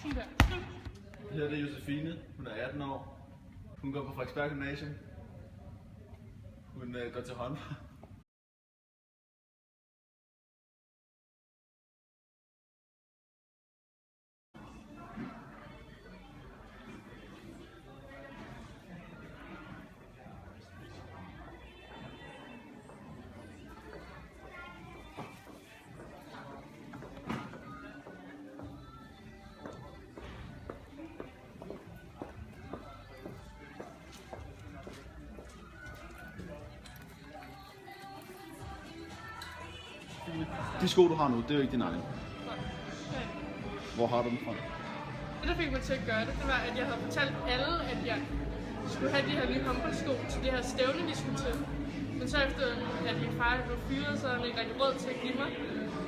Sådan der. Her er det Josefine. Hun er 18 år. Hun går på Frederiksberg Gymnasium. Hun går til håndbold. De sko, du har nu, det er jo ikke din egen. Hvor har du dem fra? Det, der fik mig til at gøre det, det var, at jeg havde fortalt alle, at jeg skulle have de her nye håndboldsko til det her stævne, vi skulle til. Men så efter, at min far blev fyret, så havde han ikke rigtig råd til at give mig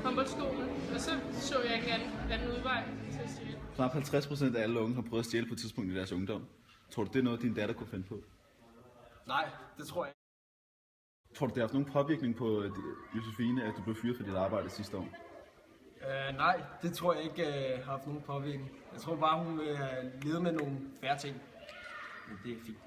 håndboldskoene. Og så jeg ikke anden udvej til at stjæle. Knap 50% af alle unge har prøvet at stjæle på et tidspunkt i deres ungdom. Tror du, det er noget, din datter kunne finde på? Nej, det tror jeg ikke. Tror du, det har haft nogen påvirkning på Josefine, at du blev fyret for dit arbejde sidste år? Nej, det tror jeg ikke har haft nogen påvirkning. Jeg tror bare, hun vil leve med nogle færre ting. Men det er fint.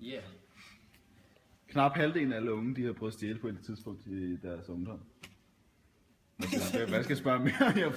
Yeah. Knap halvdelen af alle unge, de har prøvet at stjæle på et tidspunkt i deres ungdom. Hvad skal jeg spørge mere? Jeg